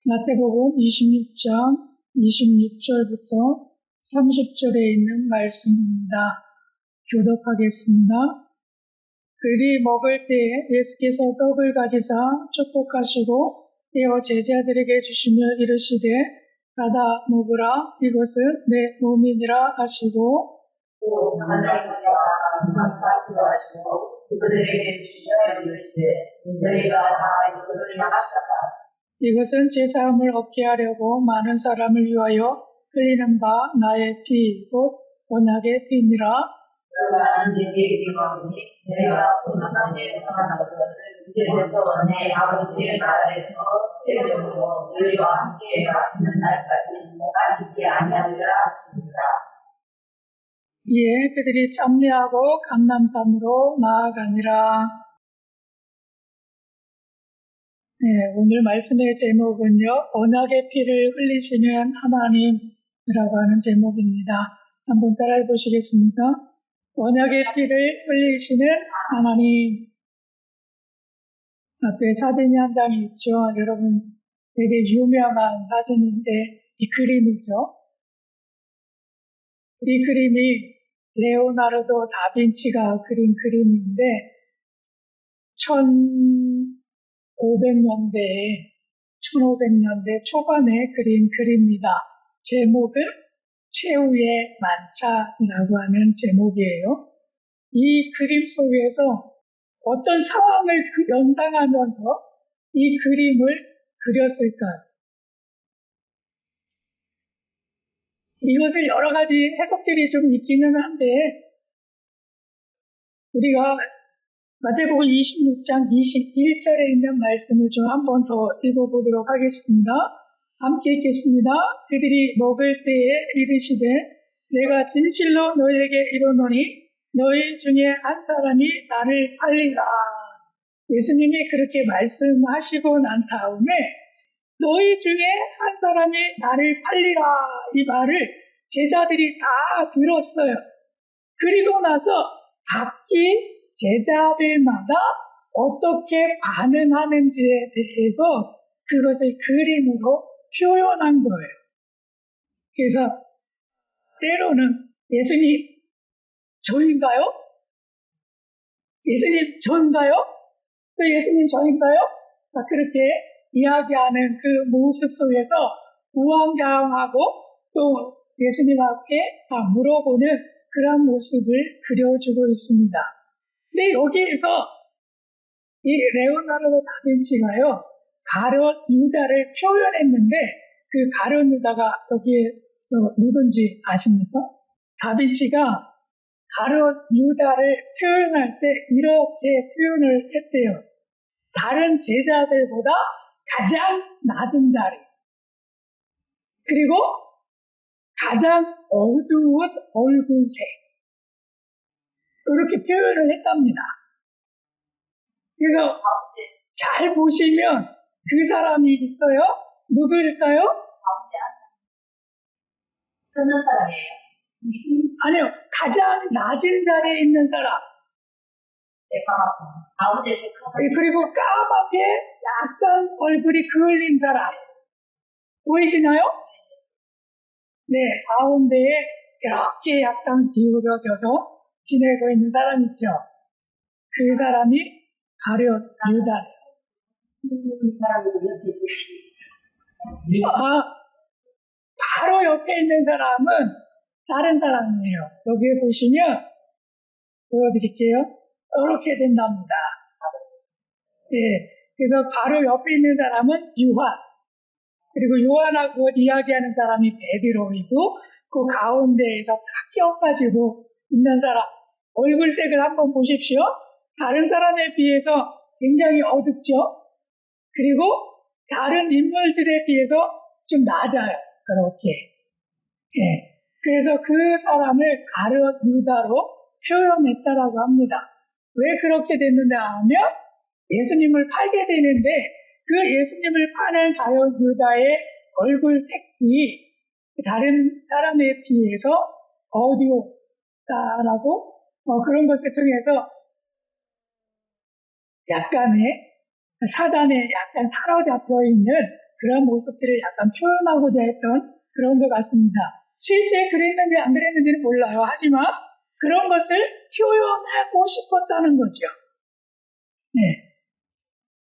마태복음 26장 26절부터 30절에 있는 말씀입니다. 교독하겠습니다. 그들이 먹을 때에 예수께서 떡을 가지사 축복하시고 떼어 제자들에게 주시며 이르시되 받아 먹으라, 이것은 내 몸이니라 하시고, 또 하나님 가지사 감사하기도 하시고 그들에게 주시며 이르시되 너희가 다 이것을 마시라. 이것은 제 사함을 얻게 하려고 많은 사람을 위하여 흘리는 바 나의 피, 곧 언약의 피니라. 너희가 내게 이르노니 내가 오늘 내 살아날 것을 이제부터 내 아버지의 나라에서 세우고 너희와 함께 마시는 날까지 마시지 아니하리라 하시니라. 이에 그들이 참례하고 감람산으로 나아가니라. 오늘 말씀의 제목은요, 언약의 피를 흘리시는 하나님이라고 하는 제목입니다. 한번 따라해 보시겠습니까? 언약의 피를 흘리시는 하나님. 앞에 사진이 한 장이 있죠. 여러분, 되게 유명한 사진인데 이 그림이죠. 이 그림이 레오나르도 다빈치가 그린 그림인데 1500년대 초반에 그린 그림입니다. 제목은 최후의 만찬이라고 하는 제목이에요. 이 그림 속에서 어떤 상황을 연상하면서 이 그림을 그렸을까? 이것을 여러 가지 해석들이 좀 있기는 한데, 우리가 마태복음 26장 21절에 있는 말씀을 좀 한 번 더 읽어보도록 하겠습니다. 함께 읽겠습니다. 그들이 먹을 때에 이르시되 내가 진실로 너희에게 이르노니 너희 중에 한 사람이 나를 팔리라. 예수님이 그렇게 말씀하시고 난 다음에 너희 중에 한 사람이 나를 팔리라, 이 말을 제자들이 다 들었어요. 그리고 나서 각기 제자들마다 어떻게 반응하는지에 대해서 그것을 그림으로 표현한 거예요. 그래서 때로는 예수님 저인가요? 예수님 저인가요? 또 예수님 저인가요? 그렇게 이야기하는 그 모습 속에서 우왕좌왕하고 또 예수님 앞에 물어보는 그런 모습을 그려주고 있습니다. 근데 여기에서 이 레오나르도 다빈치가요, 가룟 유다를 표현했는데 그 가룟 유다가 여기에서 누군지 아십니까? 다빈치가 가룟 유다를 표현할 때 이렇게 표현을 했대요. 다른 제자들보다 가장 낮은 자리, 그리고 가장 어두운 얼굴색, 이렇게 표현을 했답니다. 그래서 잘 보시면 그 사람이 있어요. 누구일까요? 그런 사람이에요. 아니요. 가장 낮은 자리에 있는 사람. 가운데서 그리고 까맣게 약간 얼굴이 그을린 사람. 보이시나요? 네, 가운데에 이렇게 약간 기울어져서 지내고 있는 사람 있죠. 그 사람이 가룟 유다예요. 바로 옆에 있는 사람은 다른 사람이에요. 여기에 보시면 보여드릴게요. 이렇게 된답니다. 네, 그래서 바로 옆에 있는 사람은 요한, 그리고 요한하고 이야기하는 사람이 베드로이고, 그 가운데에서 딱 껴가지고 있는 사람, 얼굴색을 한번 보십시오. 다른 사람에 비해서 굉장히 어둡죠. 그리고 다른 인물들에 비해서 좀 낮아요. 그렇게. 네. 그래서 그 사람을 가룟 유다로 표현했다라고 합니다. 왜 그렇게 됐느냐 하면 예수님을 팔게 되는데 그 예수님을 파는 가룟 유다의 얼굴 색이 다른 사람에 비해서 어두웠다라고 그런 것을 통해서 약간의 사단에 약간 사로잡혀 있는 그런 모습들을 약간 표현하고자 했던 그런 것 같습니다. 실제 그랬는지 안 그랬는지는 몰라요. 하지만 그런 것을 표현하고 싶었다는 거죠. 네.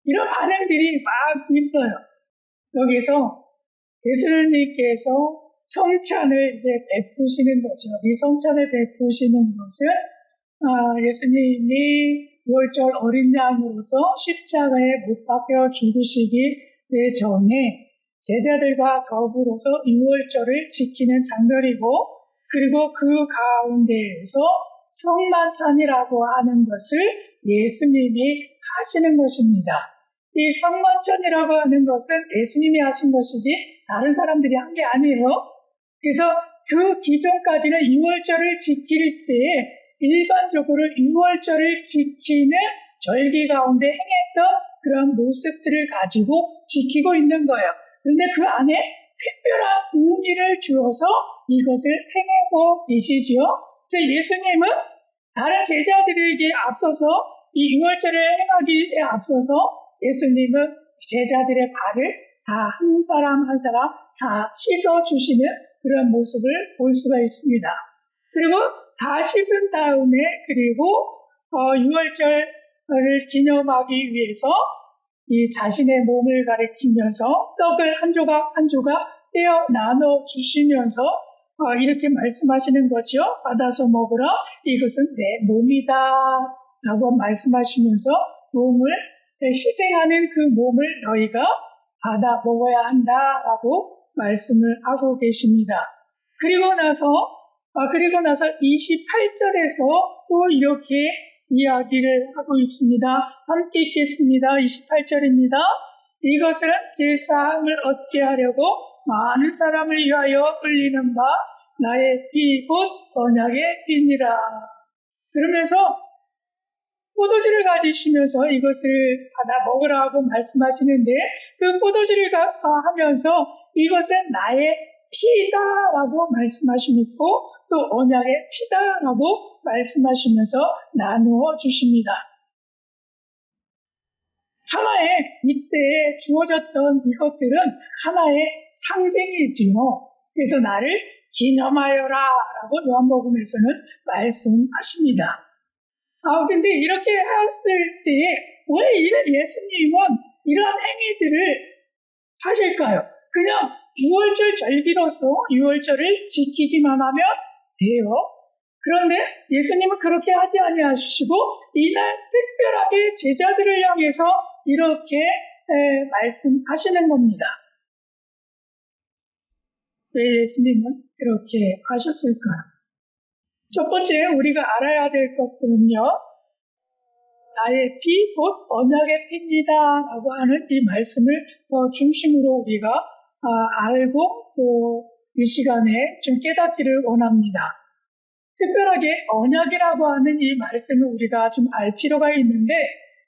이런 반응들이 막 있어요. 여기서 예수님께서 성찬을 이제 베푸시는 거죠. 이 성찬을 베푸시는 것은 예수님이 유월절 어린 양으로서 십자가에 못 박혀 죽으시기 전에 제자들과 더불어서 유월절을 지키는 장면이고, 그리고 그 가운데에서 성만찬이라고 하는 것을 예수님이 하시는 것입니다. 이 성만찬이라고 하는 것은 예수님이 하신 것이지 다른 사람들이 한 게 아니에요. 그래서 그 기존까지는 유월절을 지킬 때에 일반적으로 유월절을 지키는 절기 가운데 행했던 그런 모습들을 가지고 지키고 있는 거예요. 그런데 그 안에 특별한 의미를 주어서 이것을 행하고 계시지요. 그래서 예수님은 다른 제자들에게 앞서서 이 유월절을 행하기에 앞서서 예수님은 제자들의 발을 다 한 사람 한 사람 다 씻어주시는 그런 모습을 볼 수가 있습니다. 그리고 다 씻은 다음에 그리고 유월절을 기념하기 위해서 이 자신의 몸을 가리키면서 떡을 한 조각 한 조각 떼어 나눠 주시면서 이렇게 말씀하시는 거죠. 받아서 먹으라. 이것은 내 몸이다 라고 말씀하시면서 몸을 희생하는 그 몸을 너희가 받아 먹어야 한다라고 말씀을 하고 계십니다. 그리고 나서 28절에서 또 이렇게 이야기를 하고 있습니다. 함께 읽겠습니다. 28절입니다. 이것은 제 사함을 얻게 하려고 많은 사람을 위하여 흘리는 바 나의 피 곧 언약의 피니라. 그러면서 포도주를 가지시면서 이것을 받아 먹으라 하고 말씀하시는데, 그 포도주를 하면서 이것은 나의 피다라고 말씀하시고 또 언약의 피다라고 말씀하시면서 나누어 주십니다. 하나의 이때에 주어졌던 이것들은 하나의 상징이지요. 그래서 나를 기념하여라 라고 요한복음에서는 말씀하십니다. 근데 이렇게 했을 때 왜 예수님은 이런 행위들을 하실까요? 그냥 유월절 절기로서 유월절을 지키기만 하면 돼요. 그런데 예수님은 그렇게 하지 아니하시고 이날 특별하게 제자들을 향해서 이렇게 말씀하시는 겁니다. 왜 예수님은 그렇게 하셨을까요? 첫 번째 우리가 알아야 될 것들은요, 나의 피 곧 언약의 피입니다 라고 하는 이 말씀을 더 중심으로 우리가 알고 또 이 시간에 좀 깨닫기를 원합니다. 특별하게 언약이라고 하는 이 말씀을 우리가 좀 알 필요가 있는데,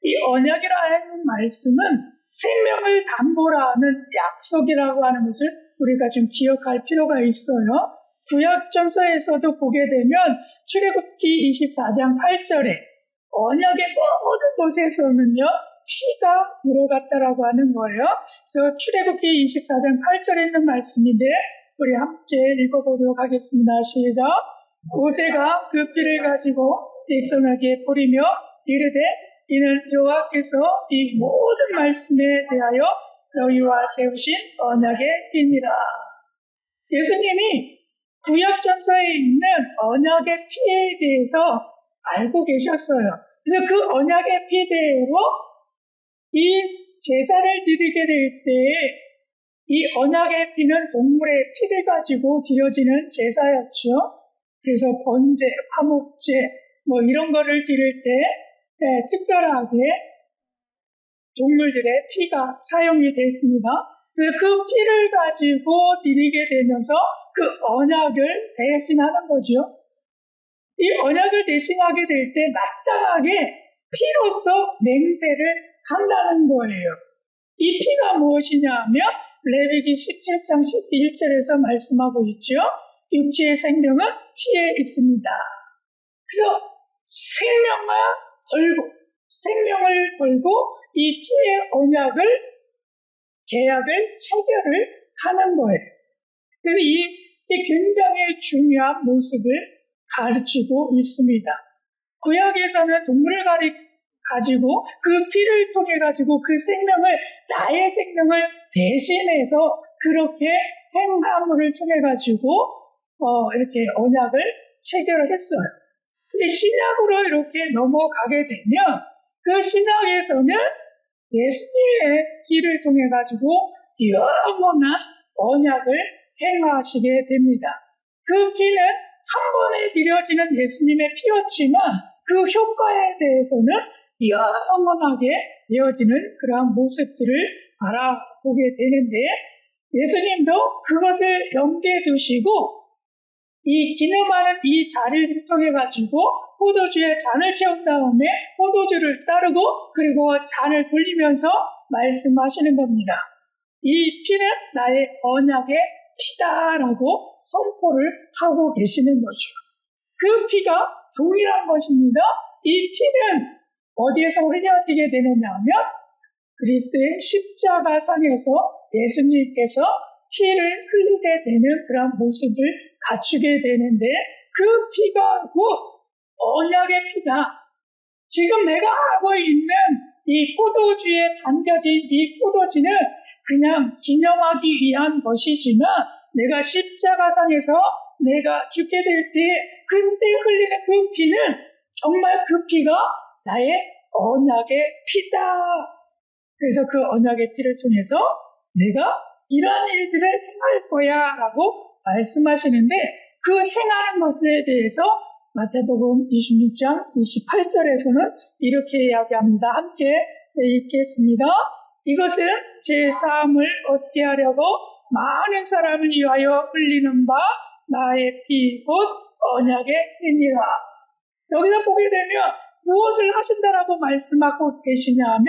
이 언약이라는 말씀은 생명을 담보로 하는 약속이라고 하는 것을 우리가 좀 기억할 필요가 있어요. 구약전서에서도 보게 되면 출애굽기 24장 8절에 언약의 모든 곳에서는요 피가 들어갔다라고 하는 거예요. 그래서 출애굽기 24장 8절에 있는 말씀인데 우리 함께 읽어보도록 하겠습니다. 시작. 모세가 그 피를 가지고 백성에게 뿌리며 이르되 이는 여호와께서 이 모든 말씀에 대하여 너희와 세우신 언약의 피니라. 예수님이 구약전서에 있는 언약의 피에 대해서 알고 계셨어요. 그래서 그 언약의 피대로 이 제사를 드리게 될 때 이 언약의 피는 동물의 피를 가지고 드려지는 제사였죠. 그래서 번제, 화목제 이런 거를 드릴 때 특별하게 동물들의 피가 사용이 됐습니다. 그래서 그 피를 가지고 드리게 되면서 그 언약을 대신하는 거죠. 이 언약을 대신하게 될 때 마땅하게 피로서 맹세를 한다는 거예요. 이 피가 무엇이냐 하면 레위기 17장 11절에서 말씀하고 있죠. 육체의 생명은 피에 있습니다. 그래서 생명을 걸고 이 피의 언약을 계약을 체결을 하는 거예요. 그래서 이 굉장히 중요한 모습을 가르치고 있습니다. 구약에서는 동물을 가지고 그 피를 통해 가지고 그 생명을, 나의 생명을 대신해서 그렇게 행함을 통해 가지고 이렇게 언약을 체결을 했어요. 근데 신약으로 이렇게 넘어가게 되면 그 신약에서는 예수님의 길을 통해 가지고 영원한 언약을 행하시게 됩니다. 그 피는 한 번에 드려지는 예수님의 피였지만 그 효과에 대해서는 영원하게 되어지는 그러한 모습들을 알아보게 되는데, 예수님도 그것을 염두에 두시고 이 기념하는 이 자리를 통해 가지고 포도주에 잔을 채운 다음에 포도주를 따르고 그리고 잔을 돌리면서 말씀하시는 겁니다. 이 피는 나의 언약의 피다라고 선포를 하고 계시는 거죠. 그 피가 동일한 것입니다. 이 피는 어디에서 흘려지게 되느냐 하면 그리스도의 십자가상에서 예수님께서 피를 흘리게 되는 그런 모습을 갖추게 되는데, 그 피가 곧 언약의 피다. 지금 내가 하고 있는 이 포도주에 담겨진 이 포도주는 그냥 기념하기 위한 것이지만 내가 십자가상에서 내가 죽게 될 때 그때 흘리는 그 피는 정말 그 피가 나의 언약의 피다. 그래서 그 언약의 피를 통해서 내가 이러한 일들을 행할 거야 라고 말씀하시는데, 그 행하는 것에 대해서 마태복음 26장 28절에서는 이렇게 이야기합니다. 함께 읽겠습니다. 이것은 제 사함을 얻게 하려고 많은 사람을 위하여 흘리는 바 나의 피 곧 언약의 피니라. 여기서 보게 되면 무엇을 하신다라고 말씀하고 계시냐 하면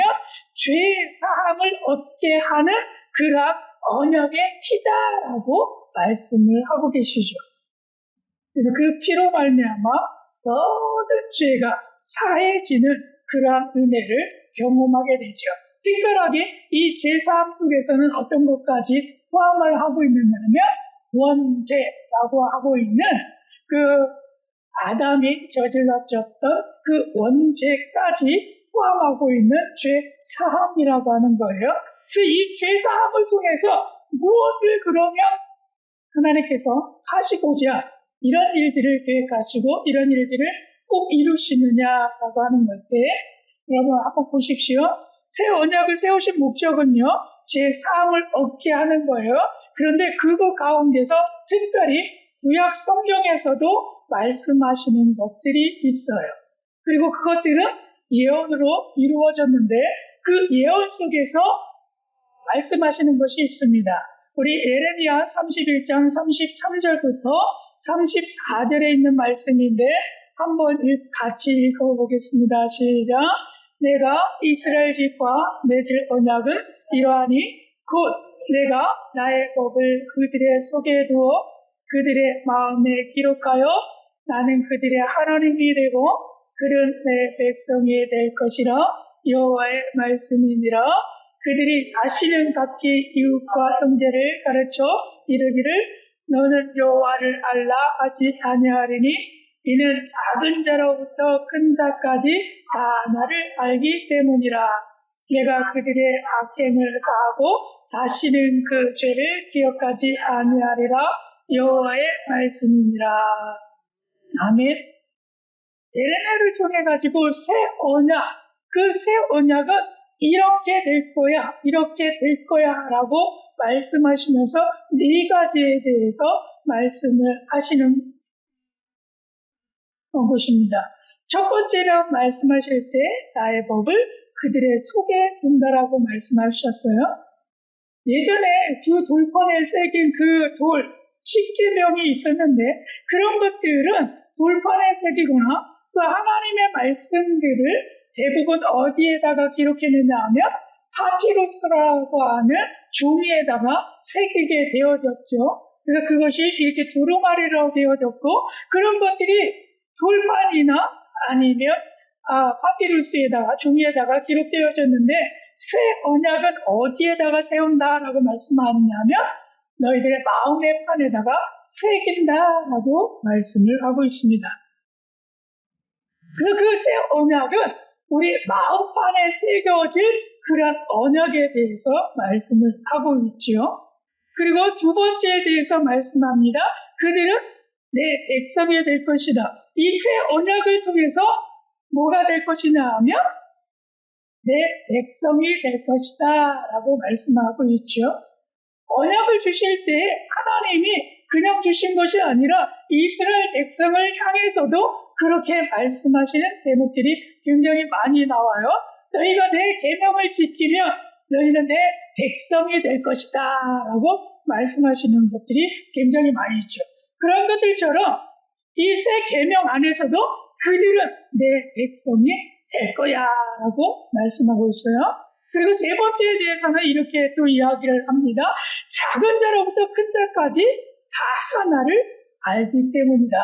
죄 사함을 얻게 하는 그런 언약의 피다라고 말씀을 하고 계시죠. 그래서 그 피로 말미암아 모든 죄가 사해지는 그러한 은혜를 경험하게 되죠. 특별하게 이 제사함 속에서는 어떤 것까지 포함을 하고 있느냐면 원죄라고 하고 있는 그 아담이 저질렀던 그 원죄까지 포함하고 있는 죄사함이라고 하는 거예요. 그래서 이 죄사함을 통해서 무엇을 그러면 하나님께서 하시고자 이런 일들을 계획하시고 이런 일들을 꼭 이루시느냐라고 하는 건데, 여러분 한번 보십시오. 새 언약을 세우신 목적은요, 제 사함을 얻게 하는 거예요. 그런데 그거 가운데서 특별히 구약 성경에서도 말씀하시는 것들이 있어요. 그리고 그것들은 예언으로 이루어졌는데 그 예언 속에서 말씀하시는 것이 있습니다. 우리 예레미야 31장 33절부터 34절에 있는 말씀인데 한번 같이 읽어보겠습니다. 시작. 내가 이스라엘 집과 맺을 언약은 이러하니 곧 내가 나의 법을 그들의 속에 두어 그들의 마음에 기록하여 나는 그들의 하나님이 되고 그들은 내 백성이 될 것이라 여호와의 말씀이니라. 그들이 다시는답게 이웃과 형제를 가르쳐 이르기를 너는 여호와를 알라 하지 아니하리니 이는 작은 자로부터 큰 자까지 다 나를 알기 때문이라. 내가 그들의 악행을 사하고 다시는 그 죄를 기억하지 아니하리라. 여호와의 말씀이니라. 아멘. 예레미야를 통해 가지고 새 언약, 그 새 언약은 이렇게 될 거야, 이렇게 될 거야 라고 말씀하시면서 네 가지에 대해서 말씀을 하시는 것입니다. 첫 번째로 말씀하실 때 나의 법을 그들의 속에 둔다라고 말씀하셨어요. 예전에 두 돌판에 새긴 그 돌, 십계명이 있었는데 그런 것들은 돌판에 새기거나 그 하나님의 말씀들을 대부분 어디에다가 기록했느냐 하면 파피루스라고 하는 종이에다가 새기게 되어졌죠. 그래서 그것이 이렇게 두루마리로 되어졌고 그런 것들이 돌판이나 아니면 파피루스에다가 종이에다가 기록되어졌는데 새 언약은 어디에다가 세운다라고 말씀하느냐면 너희들의 마음의 판에다가 새긴다라고 말씀을 하고 있습니다. 그래서 그 새 언약은 우리 마음판에 새겨질 그런 언약에 대해서 말씀을 하고 있지요. 그리고 두 번째에 대해서 말씀합니다. 그들은 내 백성이 될 것이다. 이 새 언약을 통해서 뭐가 될 것이냐 하면 내 백성이 될 것이다 라고 말씀하고 있죠. 언약을 주실 때 하나님이 그냥 주신 것이 아니라 이스라엘 백성을 향해서도 그렇게 말씀하시는 대목들이 굉장히 많이 나와요. 너희가 내 계명을 지키면 너희는 내 백성이 될 것이다 라고 말씀하시는 것들이 굉장히 많이 있죠. 그런 것들처럼 이 새 계명 안에서도 그들은 내 백성이 될 거야 라고 말씀하고 있어요. 그리고 세 번째에 대해서는 이렇게 또 이야기를 합니다. 작은 자로부터 큰 자까지 다 하나를 알기 때문이다.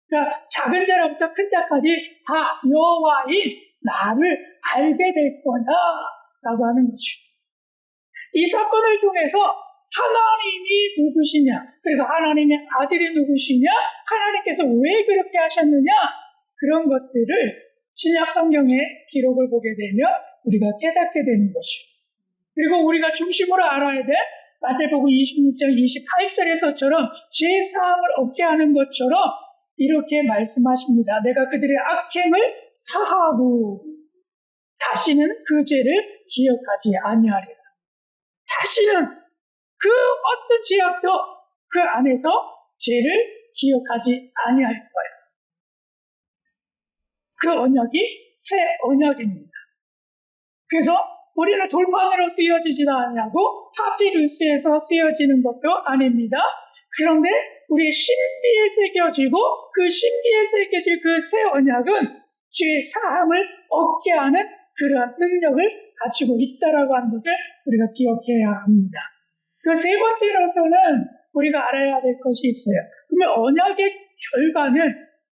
그러니까 작은 자로부터 큰 자까지 다 여호와인 나를 알게 될 거야 라고 하는 거죠. 이 사건을 통해서 하나님이 누구시냐, 그리고 하나님의 아들이 누구시냐, 하나님께서 왜 그렇게 하셨느냐, 그런 것들을 신약 성경의 기록을 보게 되면 우리가 깨닫게 되는 것이죠. 그리고 우리가 중심으로 알아야 돼 마태복음 26장 28절에서처럼 죄사함을 얻게 하는 것처럼 이렇게 말씀하십니다. 내가 그들의 악행을 사하고 다시는 그 죄를 기억하지 아니하리라. 다시는 그 어떤 죄악도 그 안에서 죄를 기억하지 아니할 거예요. 그 언약이 새 언약입니다. 그래서 우리는 돌판으로 쓰여지지도 않냐고 파피루스에서 쓰여지는 것도 아닙니다. 그런데 우리 신비에 새겨지고 그 신비에 새겨질 그 새 언약은 죄 사함을 얻게 하는 그러한 능력을 가지고 있다라고 하는 것을 우리가 기억해야 합니다. 그 세 번째로서는 우리가 알아야 될 것이 있어요. 그러면 언약의 결과는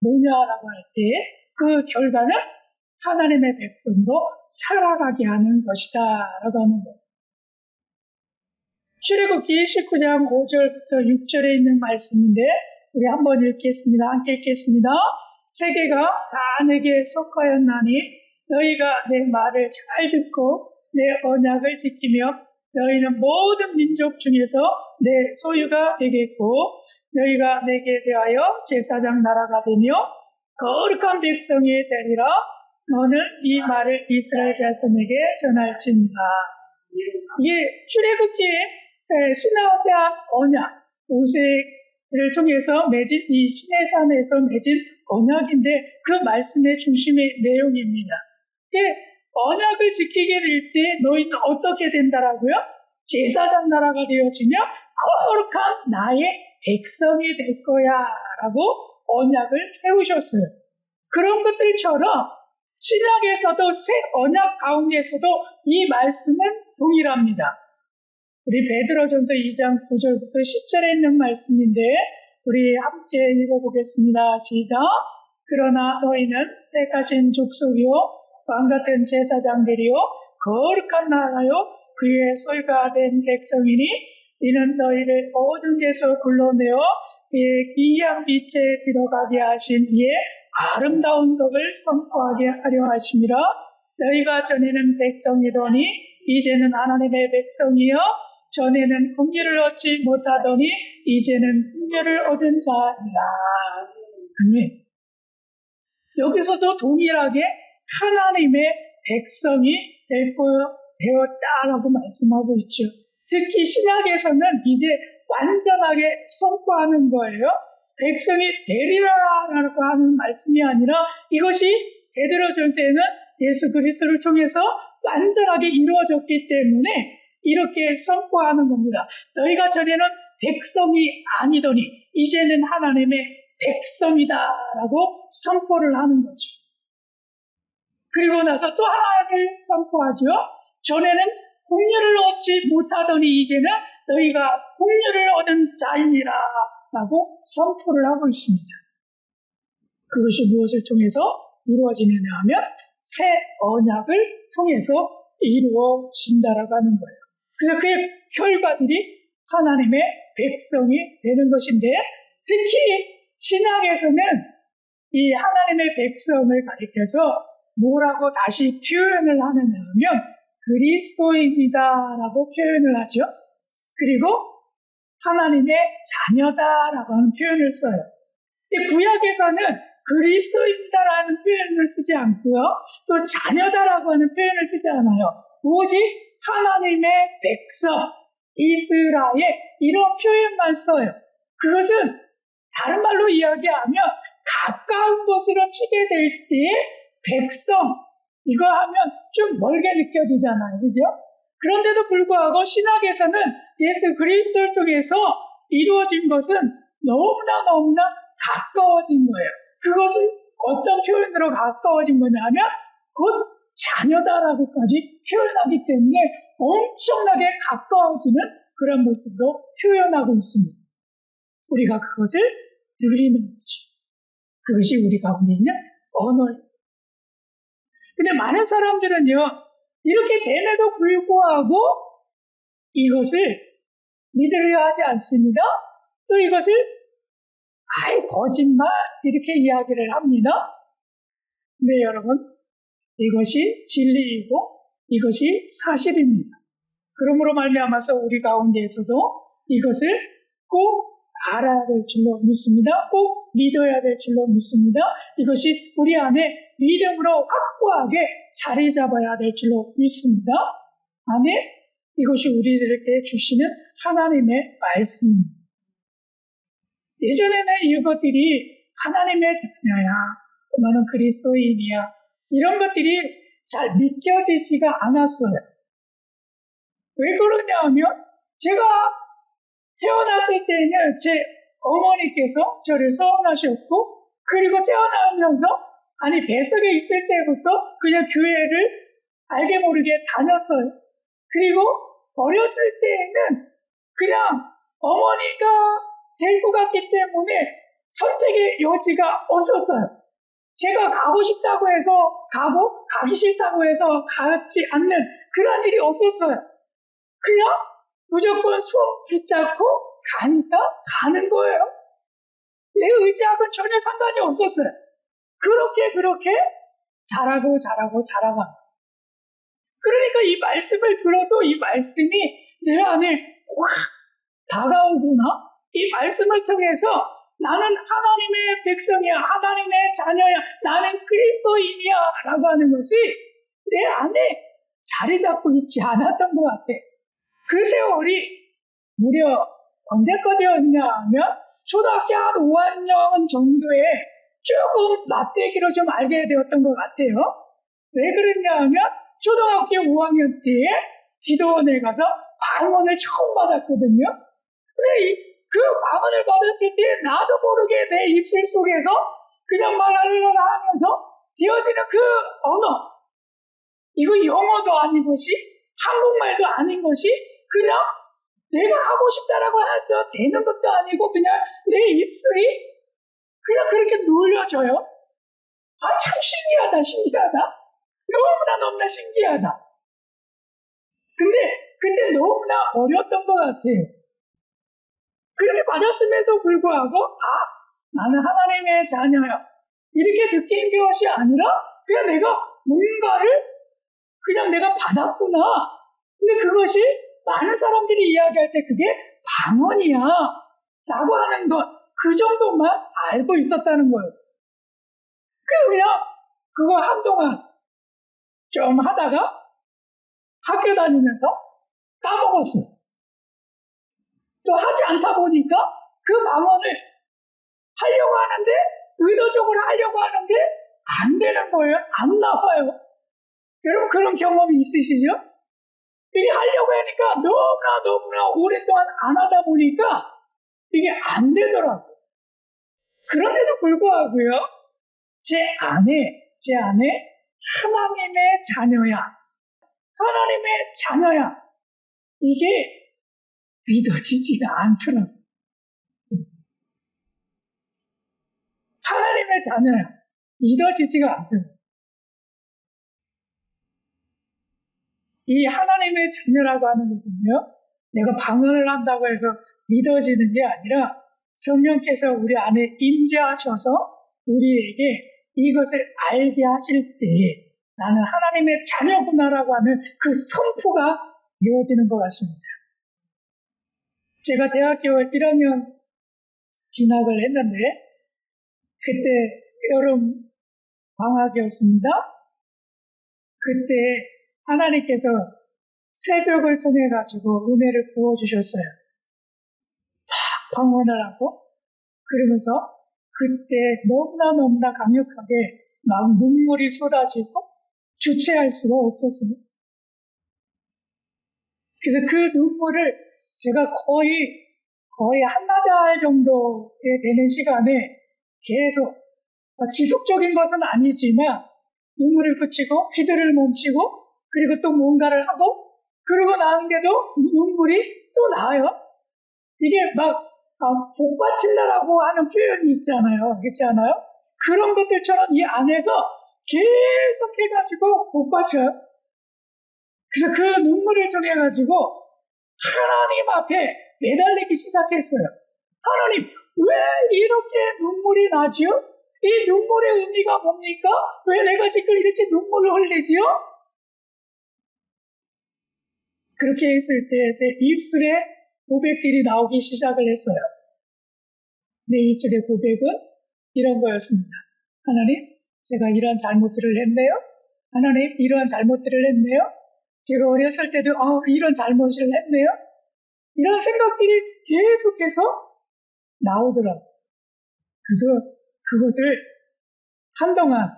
뭐냐라고 할 때 그 결과는 하나님의 백성도 살아가게 하는 것이다 라고 하는 거예요. 출애굽기 19장 5절부터 6절에 있는 말씀인데 우리 한번 읽겠습니다. 함께 읽겠습니다. 세계가 다 내게 속하였나니 너희가 내 말을 잘 듣고 내 언약을 지키며 너희는 모든 민족 중에서 내 소유가 되겠고 너희가 내게 대하여 제사장 나라가 되며 거룩한 백성이 되리라. 너는 이 말을 이스라엘 자손에게 전할지니라. 이게 출애굽기의 시내산 언약, 모세를 통해서 맺은 이 시내산에서 맺은 언약인데 그 말씀의 중심의 내용입니다. 언약을 지키게 될 때 너희는 어떻게 된다라고요? 제사장 나라가 되어지며 거룩한 나의 백성이 될 거야 라고 언약을 세우셨어요. 그런 것들처럼 신약에서도 새 언약 가운데서도 이 말씀은 동일합니다. 우리 베드로전서 2장 9절부터 10절에 있는 말씀인데 우리 함께 읽어보겠습니다. 시작. 그러나 너희는 택하신 족속이요 왕같은 제사장들이요 거룩한 나라요 그의 소유가 된 백성이니 이는 너희를 모든 데서 불러내어 그의 기이한 빛에 들어가게 하신 이의 아름다운 덕을 선포하게 하려 하심이라. 너희가 전에는 백성이더니 이제는 하나님의 백성이요 전에는 긍휼을 얻지 못하더니 이제는 긍휼을 얻은 자니라. 아멘. 여기서도 동일하게 하나님의 백성이 되었다라고 말씀하고 있죠. 특히 신약에서는 이제 완전하게 선포하는 거예요. 백성이 되리라라고 하는 말씀이 아니라 이것이 베드로전서에는 예수 그리스도를 통해서 완전하게 이루어졌기 때문에 이렇게 선포하는 겁니다. 너희가 전에는 백성이 아니더니 이제는 하나님의 백성이다라고 선포를 하는 거죠. 그리고 나서 또 하나를 선포하죠. 전에는 긍휼을 얻지 못하더니 이제는 너희가 긍휼을 얻은 자이니라 라고 선포를 하고 있습니다. 그것이 무엇을 통해서 이루어지느냐 하면 새 언약을 통해서 이루어진다라고 하는 거예요. 그래서 그의 결과들이 하나님의 백성이 되는 것인데, 특히 신약에서는 이 하나님의 백성을 가리켜서 뭐라고 다시 표현을 하느냐 하면 그리스도인이다라고 표현을 하죠. 그리고 하나님의 자녀다라고 하는 표현을 써요. 근데 구약에서는 그리스도인이다라는 표현을 쓰지 않고요. 또 자녀다라고 하는 표현을 쓰지 않아요. 오직 하나님의 백성, 이스라엘 이런 표현만 써요. 그것은 다른 말로 이야기하면 가까운 곳으로 치게 될 때에 백성, 이거 하면 좀 멀게 느껴지잖아요. 그죠? 그런데도 불구하고 신학에서는 예수 그리스도를 통해서 이루어진 것은 너무나 가까워진 거예요. 그것은 어떤 표현으로 가까워진 거냐면 곧 자녀다라고까지 표현하기 때문에 엄청나게 가까워지는 그런 모습으로 표현하고 있습니다. 우리가 그것을 누리는 거죠. 그것이 우리 가운데 있는 언어예요. 근데 많은 사람들은요, 이렇게 됨에도 불구하고 이것을 믿으려 하지 않습니다. 또 이것을 거짓말 이렇게 이야기를 합니다. 네, 여러분, 이것이 진리이고 이것이 사실입니다. 그러므로 말미암아서 우리 가운데에서도 이것을 꼭 알아야 될 줄로 믿습니다. 꼭 믿어야 될 줄로 믿습니다. 이것이 우리 안에 믿음으로 확고하게 자리 잡아야 될 줄로 믿습니다. 아멘. 이것이 우리들에게 주시는 하나님의 말씀입니다. 예전에는 이것들이 하나님의 자녀야, 너는 그리스도인이야, 이런 것들이 잘 믿겨지지가 않았어요. 왜 그러냐 하면 제가 태어났을 때는 제 어머니께서 저를 서원하셨고, 그리고 태어나면서 뱃속에 있을 때부터 그냥 교회를 알게 모르게 다녔어요. 그리고 어렸을 때에는 그냥 어머니가 데리고 갔기 때문에 선택의 여지가 없었어요. 제가 가고 싶다고 해서 가고 가기 싫다고 해서 가지 않는 그런 일이 없었어요. 그냥 무조건 손 붙잡고 가니까 가는 거예요. 내 의지하고는 전혀 상관이 없었어요. 그렇게 자라고 그러니까 이 말씀을 들어도 이 말씀이 내 안에 확 다가오구나. 이 말씀을 통해서 나는 하나님의 백성이야, 하나님의 자녀야, 나는 그리스도인이야 라고 하는 것이 내 안에 자리 잡고 있지 않았던 것 같아. 그 세월이 무려 언제까지였냐 하면 초등학교 한 5학년 정도에 조금 맞대기로 좀 알게 되었던 것 같아요. 왜 그랬냐 하면 초등학교 5학년 때에 기도원에 가서 방언을 처음 받았거든요. 근데 그 방언을 받았을 때 나도 모르게 내 입술 속에서 그냥 말하려고 하면서 되어지는 그 언어, 이거 영어도 아닌 것이 한국말도 아닌 것이 그냥 내가 하고 싶다라고 해서 되는 것도 아니고 그냥 내 입술이 그냥 그렇게 눌려져요. 참 신기하다. 너무나 신기하다. 근데 그때 너무나 어려웠던 것 같아요. 그렇게 받았음에도 불구하고 나는 하나님의 자녀야, 이렇게 느낀 것이 아니라 그냥 내가 뭔가를 그냥 내가 받았구나. 근데 그것이 많은 사람들이 이야기할 때 그게 방언이야 라고 하는 것, 그 정도만 알고 있었다는 거예요. 그래서 그냥 그거 한동안 좀 하다가 학교 다니면서 까먹었어요. 또 하지 않다 보니까 그 방언을 하려고 하는데, 의도적으로 하려고 하는데 안 되는 거예요. 안 나와요. 여러분 그런 경험이 있으시죠? 이게 하려고 하니까 너무나 오랫동안 안 하다 보니까 이게 안 되더라고요. 그런데도 불구하고요, 제 안에 하나님의 자녀야, 이게 믿어지지가 않더라고요. 하나님의 자녀야, 믿어지지가 않더라고요. 이 하나님의 자녀라고 하는 것은요, 내가 방언을 한다고 해서 믿어지는 게 아니라 성령께서 우리 안에 임재하셔서 우리에게 이것을 알게 하실 때에 나는 하나님의 자녀구나라고 하는 그 선포가 되어지는 것 같습니다. 제가 대학교 1학년 진학을 했는데 그때 여름 방학이었습니다. 그때 하나님께서 새벽을 통해 가지고 은혜를 부어주셨어요. 방언을 하고 그러면서 그때 너무나 강력하게 막 눈물이 쏟아지고 주체할 수가 없었어요. 그래서 그 눈물을 제가 거의 한나절 정도에 되는 시간에 계속 지속적인 것은 아니지만 눈물을 붙이고 기도를 멈추고 그리고 또 뭔가를 하고 그러고 나는데도 눈물이 또 나요. 이게 막 복받친다라고 하는 표현이 있잖아요. 그렇지 않아요? 그런 것들처럼 이 안에서 계속 해가지고 복받쳐요. 그래서 그 눈물을 통해 가지고 하나님 앞에 매달리기 시작했어요. 하나님, 왜 이렇게 눈물이 나죠? 이 눈물의 의미가 뭡니까? 왜 내가 지금 이렇게 눈물을 흘리지요? 그렇게 했을 때 내 입술에 고백들이 나오기 시작을 했어요. 내 입술의 고백은 이런 거였습니다. 하나님, 제가 이러한 잘못들을 했네요. 하나님, 이러한 잘못들을 했네요. 제가 어렸을 때도 이런 잘못을 했네요. 이런 생각들이 계속해서 나오더라고요. 그래서 그것을 한동안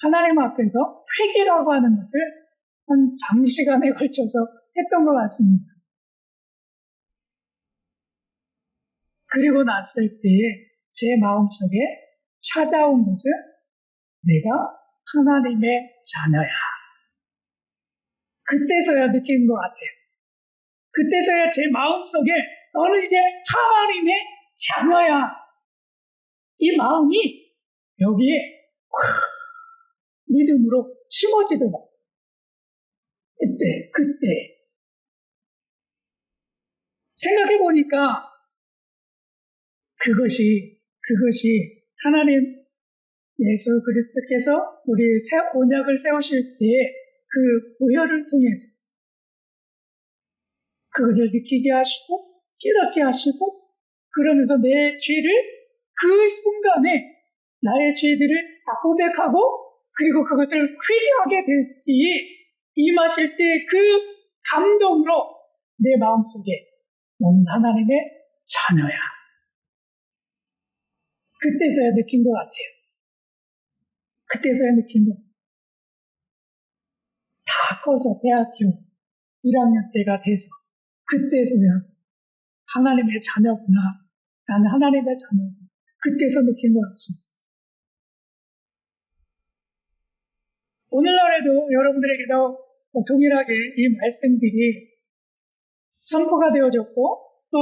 하나님 앞에서 회개라고 하는 것을 한 장시간에 걸쳐서 했던 것 같습니다. 그리고 났을 때에 제 마음속에 찾아온 것은 내가 하나님의 자녀야. 그때서야 느낀 것 같아요. 그때서야 제 마음속에 너는 이제 하나님의 자녀야. 이 마음이 여기에 믿음으로 심어지더라고요. 그때 생각해보니까 그것이 하나님 예수 그리스도께서 우리 언약을 세우실 때에 그 보혈을 통해서 그것을 느끼게 하시고 깨닫게 하시고 그러면서 내 죄를 그 순간에 나의 죄들을 다 고백하고 그리고 그것을 회개하게 될 때에 임하실 때 그 감동으로 내 마음속에 너는 하나님의 자녀야. 그때서야 느낀 것 같아요. 그때서야 느낀 것. 다 커서 대학교 1학년 때가 돼서 그때서야 하나님의 자녀구나. 나는 하나님의 자녀구나. 그때서 느낀 것 같습니다. 오늘날에도 여러분들에게도 동일하게 이 말씀들이 선포가 되어졌고 또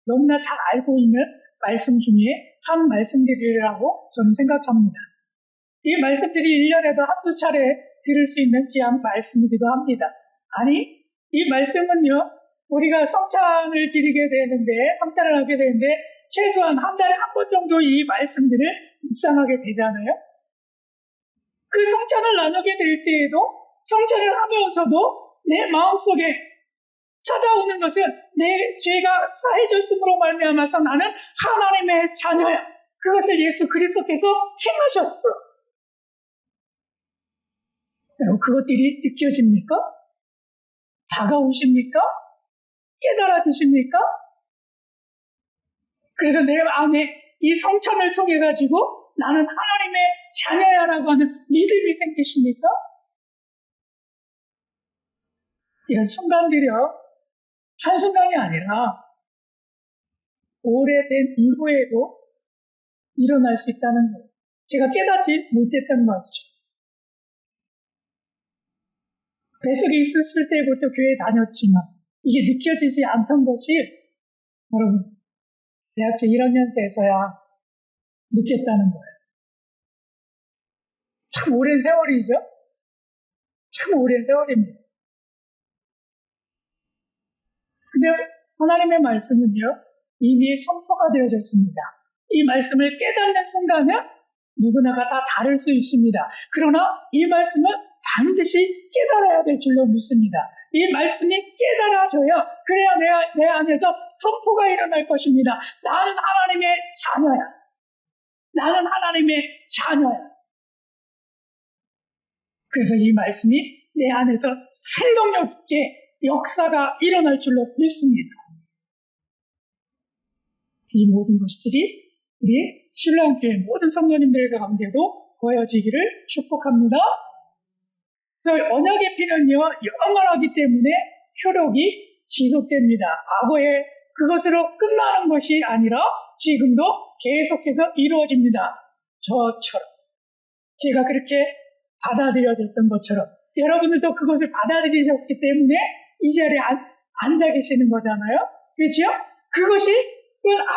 너무나 잘 알고 있는 말씀 중에 한 말씀들이라고 저는 생각합니다. 이 말씀들이 1년에도 한두 차례 들을 수 있는 귀한 말씀이기도 합니다. 아니, 이 말씀은요, 우리가 성찬을 드리게 되는데, 성찬을 하게 되는데, 최소한 한 달에 한 번 정도 이 말씀들을 묵상하게 되잖아요. 그 성찬을 나누게 될 때에도, 성찬을 하면서도 내 마음속에 찾아오는 것은 내 죄가 사해졌음으로 말미암아서 나는 하나님의 자녀야. 그것을 예수 그리스도께서 행하셨어. 그것들이 느껴집니까? 다가오십니까? 깨달아지십니까? 그래서 내 안에 이 성찬을 통해 가지고 나는 하나님의 자녀야라고 하는 믿음이 생기십니까? 이런 순간들이요. 한순간이 아니라 오래된 이후에도 일어날 수 있다는 거예요. 제가 깨닫지 못했던 거죠. 뱃속에 있었을 때부터 교회에 다녔지만 이게 느껴지지 않던 것이 여러분 대학교 1학년 때에서야 느꼈다는 거예요. 참 오랜 세월이죠. 참 오랜 세월입니다. 근데 하나님의 말씀은요, 이미 선포가 되어졌습니다. 이 말씀을 깨닫는 순간은 누구나가 다 다를 수 있습니다. 그러나 이 말씀은 반드시 깨달아야 될 줄로 믿습니다. 이 말씀이 깨달아져야 그래야 내 안에서 선포가 일어날 것입니다. 나는 하나님의 자녀야. 나는 하나님의 자녀야. 그래서 이 말씀이 내 안에서 생동력 있게 역사가 일어날 줄로 믿습니다. 이 모든 것들이 우리 신랑교회 모든 성도님들 가운데도 보여지기를 축복합니다. 저희 언약의 피는요, 영원하기 때문에 효력이 지속됩니다. 과거에 그것으로 끝나는 것이 아니라 지금도 계속해서 이루어집니다. 저처럼. 제가 그렇게 받아들여졌던 것처럼. 여러분들도 그것을 받아들이셨기 때문에 이 자리에 앉아 계시는 거잖아요. 그렇죠? 그것이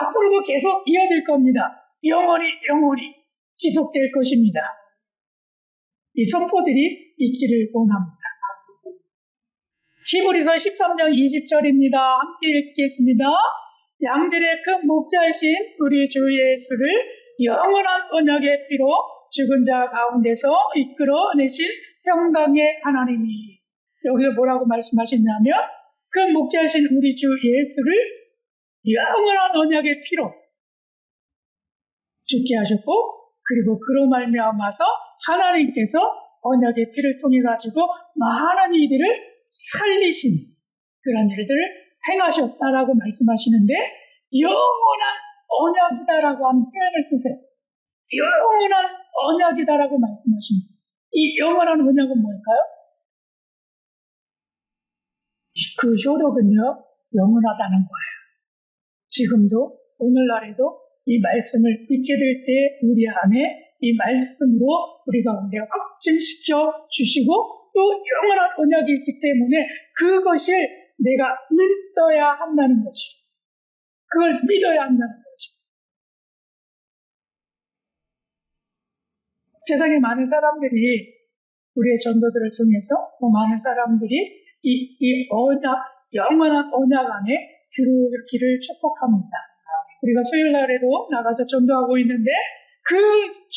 앞으로도 계속 이어질 겁니다. 영원히 지속될 것입니다. 이 선포들이 있기를 원합니다. 히브리서 13장 20절입니다. 함께 읽겠습니다. 양들의 큰 목자이신 우리 주 예수를 영원한 언약의 피로 죽은 자 가운데서 이끌어내신 평강의 하나님이. 여기서 뭐라고 말씀하셨냐면 큰 목자이신 우리 주 예수를 영원한 언약의 피로 죽게 하셨고, 그리고 그로 말미암아서 하나님께서 언약의 피를 통해 가지고 많은 이들을 살리신 그런 일들을 행하셨다라고 말씀하시는데, 영원한 언약이다라고 하는 표현을 쓰세요. 영원한 언약이다라고 말씀하십니다. 이 영원한 언약은 뭘까요? 그 효력은요, 영원하다는 거예요. 지금도 오늘날에도 이 말씀을 믿게 될 때 우리 안에 이 말씀으로 우리 가운데 확증시켜 주시고 또 영원한 언약이 있기 때문에 그것을 내가 믿어야 한다는 거죠. 그걸 믿어야 한다는 거죠. 세상에 많은 사람들이 우리의 전도들을 통해서 더 많은 사람들이 이 언약, 영원한 언약 안에 들어오기를 축복합니다. 우리가 수요일 날에도 나가서 전도하고 있는데 그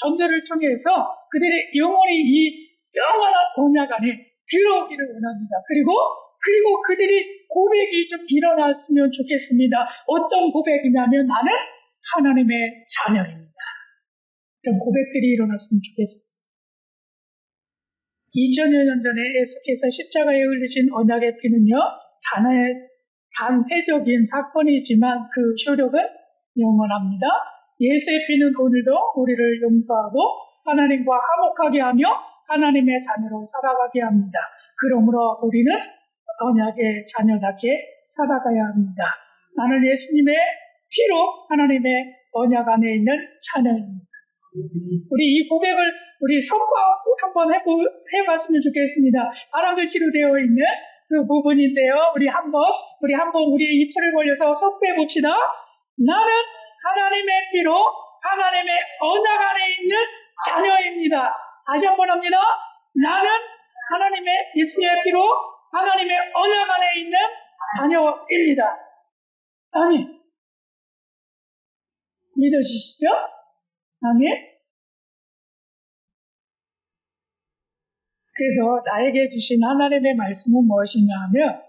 전도를 통해서 그들이 영원히 이 영원한 언약 안에 들어오기를 원합니다. 그리고 그들이 고백이 좀 일어났으면 좋겠습니다. 어떤 고백이냐면 나는 하나님의 자녀입니다. 이런 고백들이 일어났으면 좋겠습니다. 2000여 년 전에 예수께서 십자가에 흘리신 언약의 피는요, 단회적인 사건이지만 그 효력은 영원합니다. 예수의 피는 오늘도 우리를 용서하고 하나님과 화목하게 하며 하나님의 자녀로 살아가게 합니다. 그러므로 우리는 언약의 자녀답게 살아가야 합니다. 나는 예수님의 피로 하나님의 언약 안에 있는 자녀입니다. 우리 이 고백을 우리 선포 한번 해봤으면 좋겠습니다. 파란 글씨로 되어 있는 그 부분인데요. 우리 한번 우리 입술을 벌려서 선포해 봅시다. 나는 하나님의 피로 하나님의 언약 안에 있는 자녀입니다. 다시 한번 합니다. 나는 하나님의 예수님의 피로 하나님의 언약 안에 있는 자녀입니다. 아멘. 믿으시죠? 아멘. 그래서 나에게 주신 하나님의 말씀은 무엇이냐 하면,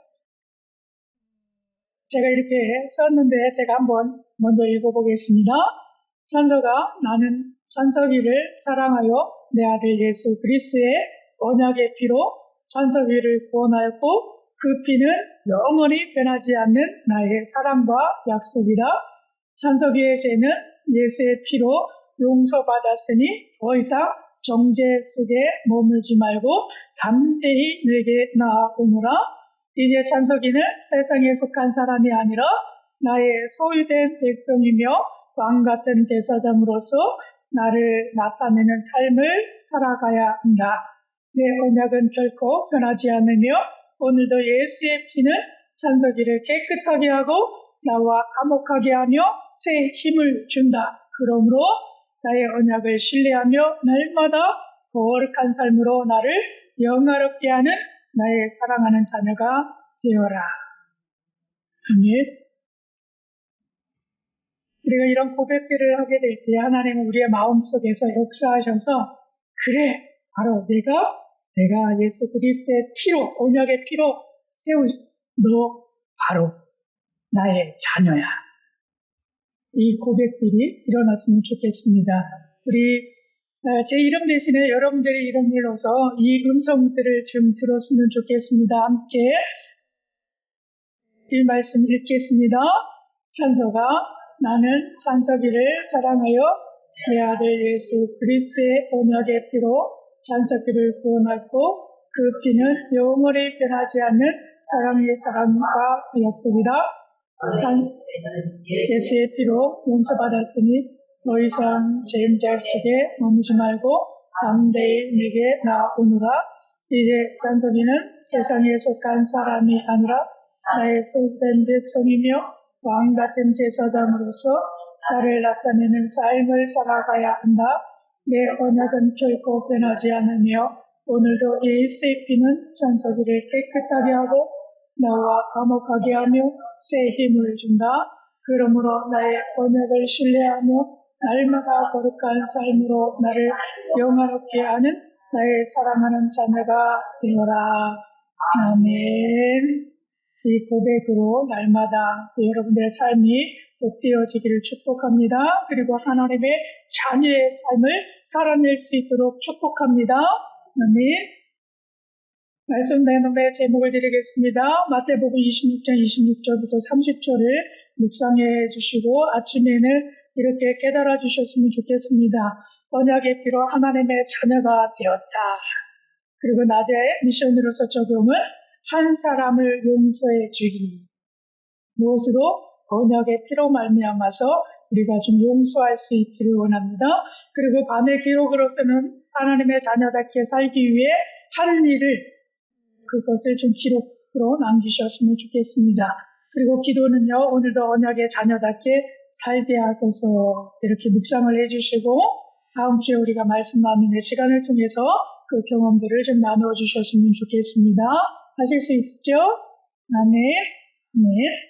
제가 이렇게 썼는데 제가 한번 먼저 읽어보겠습니다. 찬서가 나는 찬석이를 사랑하여 내 아들 예수 그리스도의 언약의 피로 찬석이를 구원하였고 그 피는 영원히 변하지 않는 나의 사랑과 약속이라. 찬석이의 죄는 예수의 피로 용서받았으니 더 이상 정죄 속에 머물지 말고 담대히 내게 나아오노라. 이제 찬석이는 세상에 속한 사람이 아니라 나의 소유된 백성이며 왕같은 제사장으로서 나를 나타내는 삶을 살아가야 한다. 내 언약은 결코 변하지 않으며 오늘도 예수의 피는 찬석이를 깨끗하게 하고 나와 화목하게 하며 새 힘을 준다. 그러므로 나의 언약을 신뢰하며 날마다 거룩한 삶으로 나를 영화롭게 하는 나의 사랑하는 자녀가 되어라. 아멘. 우리가 이런 고백들을 하게 될 때 하나님은 우리의 마음속에서 역사하셔서 그래, 바로 내가 예수 그리스도의 피로, 언약의 피로 너 바로 나의 자녀야. 이 고백들이 일어났으면 좋겠습니다. 우리 제 이름 대신에 여러분들의 이름으로서 이 음성들을 좀 들었으면 좋겠습니다. 함께 이 말씀 읽겠습니다. 찬서가 나는 찬석이를 사랑하여 내 아들 예수 그리스도의 언약의 피로 찬석이를 구원하고 그 피는 영원히 변하지 않는 사랑의 사랑과 약속이다. 예수의 피로 용서받았으니 더 이상 죄인자 속에 머무지 말고 담대히 내게 나오느라. 이제 찬석이는 세상에 속한 사람이 아니라 나의 소유된 백성이며 왕같은 제사장으로서 나를 나타내는 삶을 살아가야 한다. 내 언약은 결코 변하지 않으며 오늘도 예수의 피는 찬석이를 깨끗하게 하고 나와 화목하게 하며 새 힘을 준다. 그러므로 나의 언약을 신뢰하며 날마다 거룩한 삶으로 나를 영화롭게 하는 나의 사랑하는 자녀가 되어라. 아멘. 이 고백으로 날마다 여러분들의 삶이 복되어지기를 축복합니다. 그리고 하나님의 자녀의 삶을 살아낼 수 있도록 축복합니다. 아멘. 말씀 나눔의 제목을 드리겠습니다. 마태복음 26장 26절부터 30절을 묵상해 주시고 아침에는 이렇게 깨달아 주셨으면 좋겠습니다. 언약의 피로 하나님의 자녀가 되었다. 그리고 낮에 미션으로서 적용은 한 사람을 용서해 주기. 무엇으로? 언약의 피로 말미암아서 우리가 좀 용서할 수 있기를 원합니다. 그리고 밤의 기록으로서는 하나님의 자녀답게 살기 위해 하는 일을 그것을 좀 기록으로 남기셨으면 좋겠습니다. 그리고 기도는요, 오늘도 언약의 자녀답게 살게 하소서 이렇게 묵상을 해주시고 다음 주에 우리가 말씀 나누는 시간을 통해서 그 경험들을 좀 나누어 주셨으면 좋겠습니다. 하실 수 있죠? 아멘. 네.